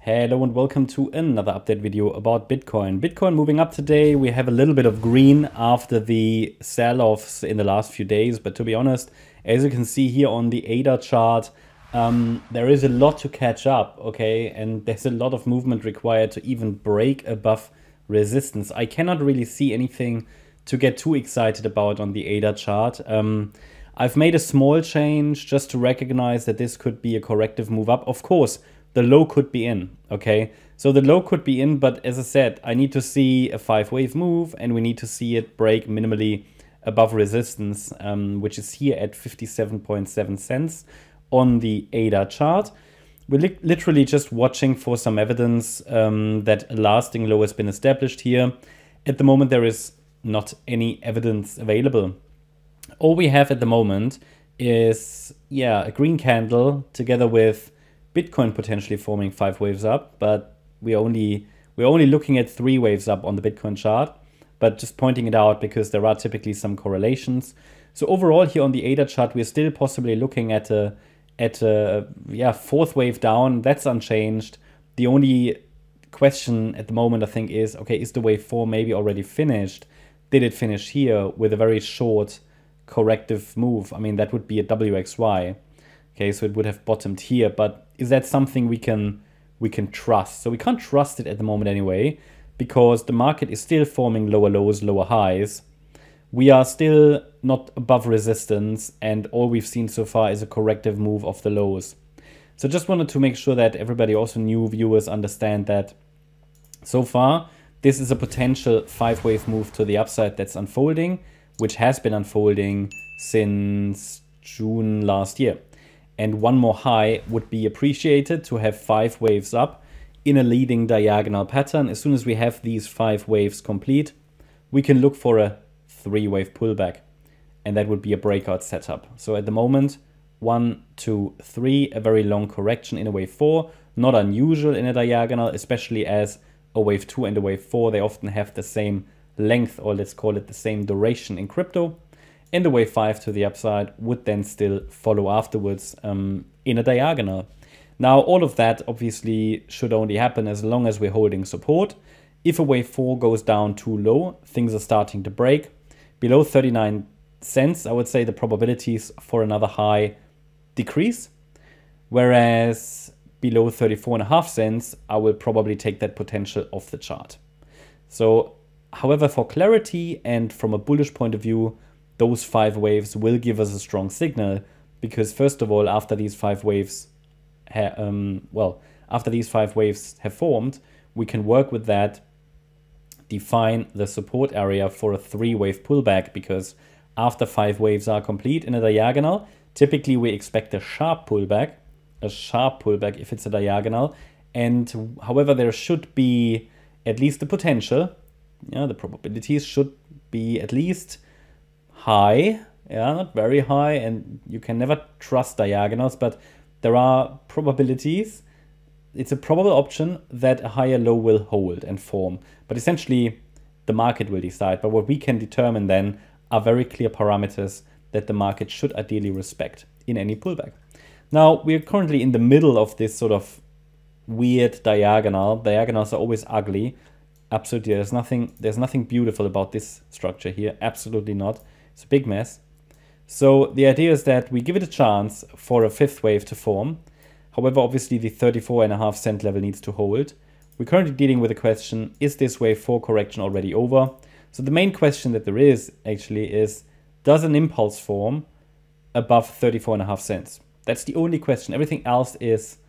Hello and welcome to another update video about Bitcoin. Bitcoin moving up today. We have a little bit of green after the sell-offs in the last few days. But to be honest, as you can see here on the ADA chart, there is a lot to catch up, okay? And there's a lot of movement required to even break above resistance. I cannot really see anything to get too excited about on the ADA chart. I've made a small change just to recognize that this could be a corrective move up. Of course, the low could be in, okay? So the low could be in, but as I said, I need to see a 5-wave move and we need to see it break minimally above resistance, which is here at 57.7 cents on the ADA chart. We're literally just watching for some evidence that a lasting low has been established here. At the moment, there is not any evidence available. All we have at the moment is, a green candle together with Bitcoin potentially forming 5 waves up, but we're only looking at 3 waves up on the Bitcoin chart, but just pointing it out because there are typically some correlations. So overall here on the ADA chart, we're still possibly looking at a 4th wave down. That's unchanged. The only question at the moment, I think, is, okay, is the wave 4 maybe already finished? Did it finish here with a very short corrective move? I mean, that would be a WXY. Okay, so it would have bottomed here, but is that something we can trust? So we can't trust it at the moment anyway, because the market is still forming lower lows, lower highs. We are still not above resistance, and all we've seen so far is a corrective move of the lows. So just wanted to make sure that everybody, also new viewers, understand that so far this is a potential 5-wave move to the upside that's unfolding, which has been unfolding since June last year. And one more high would be appreciated to have 5 waves up in a leading diagonal pattern. As soon as we have these 5 waves complete, we can look for a 3-wave pullback. And that would be a breakout setup. So at the moment, 1, 2, 3, a very long correction in a wave 4. Not unusual in a diagonal, especially as a wave 2 and a wave 4, they often have the same length, or let's call it the same duration in crypto. And the wave 5 to the upside would then still follow afterwards in a diagonal. Now, all of that obviously should only happen as long as we're holding support. If a wave 4 goes down too low, things are starting to break. Below 39 cents, I would say the probabilities for another high decrease. Whereas below 34.5 cents, I will probably take that potential off the chart. So, however, for clarity and from a bullish point of view, those 5 waves will give us a strong signal, because first of all, after these 5 waves have formed, we can work with that, define the support area for a 3-wave pullback, because after 5 waves are complete in a diagonal, typically we expect a sharp pullback if it's a diagonal. And however, there should be at least the potential, the probabilities should be at least high, not very high, and you can never trust diagonals, but there are probabilities. It's a probable option that a higher low will hold and form, but essentially the market will decide. But what we can determine then are very clear parameters that the market should ideally respect in any pullback. Now, we're currently in the middle of this sort of weird diagonal. Diagonals are always ugly. Absolutely, there's nothing beautiful about this structure here. Absolutely not. It's a big mess. So the idea is that we give it a chance for a 5th wave to form. However, obviously the 34.5 cent level needs to hold. We're currently dealing with the question, is this wave 4 correction already over? So the main question that there is actually is, does an impulse form above 34.5 cents? That's the only question. Everything else is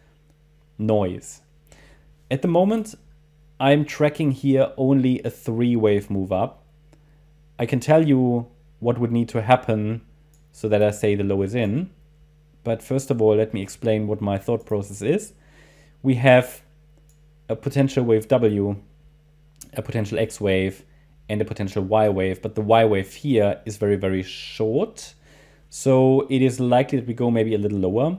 noise. At the moment, I'm tracking here only a 3-wave move up. I can tell you what would need to happen so that I say the low is in. But first of all, let me explain what my thought process is. We have a potential wave W, a potential X wave, and a potential Y wave. But the Y wave here is very, very short. So it is likely that we go maybe a little lower.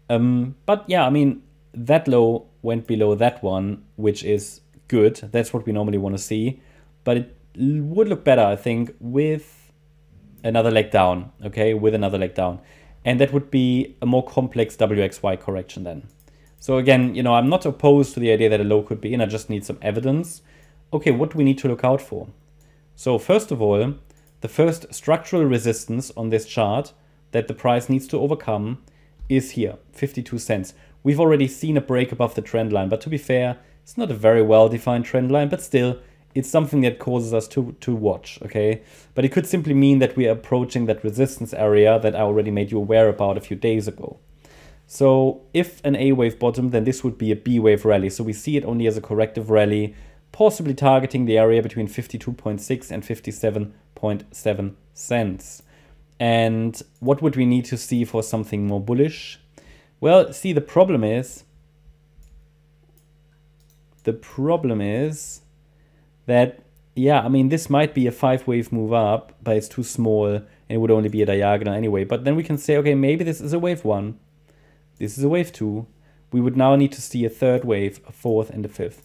But yeah, I mean, that low went below that one, which is good. That's what we normally want to see. But it would look better, I think, with another leg down, okay, with another leg down. And that would be a more complex WXY correction then. So again, you know, I'm not opposed to the idea that a low could be in, I just need some evidence. Okay, what do we need to look out for? So first of all, the first structural resistance on this chart that the price needs to overcome is here, 52 cents. We've already seen a break above the trend line, but to be fair, it's not a very well-defined trend line, but still, it's something that causes us to watch, okay? But it could simply mean that we are approaching that resistance area that I already made you aware about a few days ago. So if an A wave bottom, then this would be a B wave rally. So we see it only as a corrective rally, possibly targeting the area between 52.6 and 57.7 cents. And what would we need to see for something more bullish? Well, see, the problem is that, yeah, I mean, this might be a 5-wave move up, but it's too small and it would only be a diagonal anyway. But then we can say, okay, maybe this is a wave 1. This is a wave 2. We would now need to see a 3rd wave, a 4th, and a 5th.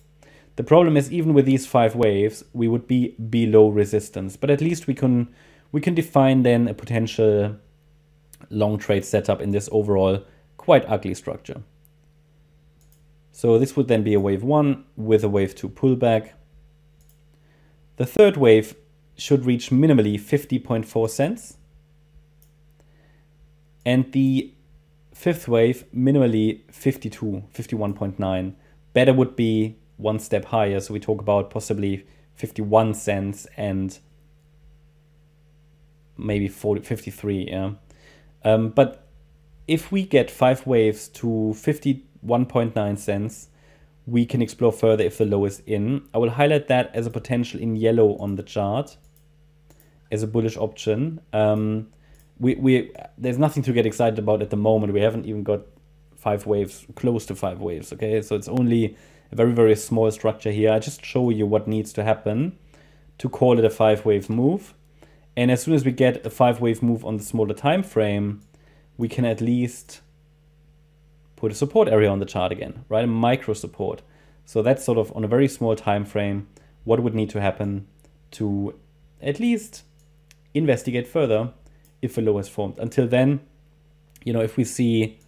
The problem is, even with these 5 waves, we would be below resistance. But at least we can define then a potential long trade setup in this overall quite ugly structure. So this would then be a wave 1 with a wave 2 pullback. The 3rd wave should reach minimally 50.4 cents. And the 5th wave, minimally 51.9. Better would be one step higher. So we talk about possibly 51 cents and maybe 53, yeah. But if we get 5 waves to 51.9 cents, we can explore further if the low is in. I will highlight that as a potential in yellow on the chart as a bullish option. There's nothing to get excited about at the moment. We haven't even got 5 waves, close to 5 waves, okay? So it's only a very, very small structure here. I just show you what needs to happen to call it a 5-wave move. And as soon as we get a 5-wave move on the smaller time frame, we can at least put a support area on the chart again, right? A micro support. So that's sort of on a very small time frame, what would need to happen to at least investigate further if a low is formed. Until then, you know, if we see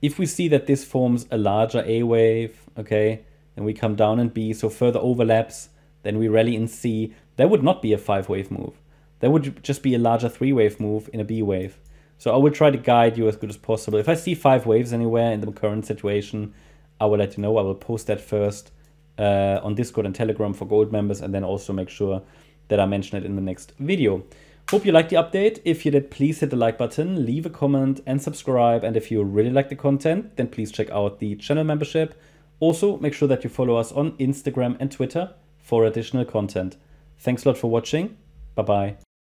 that this forms a larger A wave, okay, and we come down in B, so further overlaps, then we rally in C, that would not be a 5-wave move. That would just be a larger 3-wave move in a B wave. So I will try to guide you as good as possible. If I see 5 waves anywhere in the current situation, I will let you know. I will post that first on Discord and Telegram for gold members, and then also make sure that I mention it in the next video. Hope you liked the update. If you did, please hit the like button, leave a comment and subscribe. And if you really like the content, then please check out the channel membership. Also, make sure that you follow us on Instagram and Twitter for additional content. Thanks a lot for watching. Bye-bye.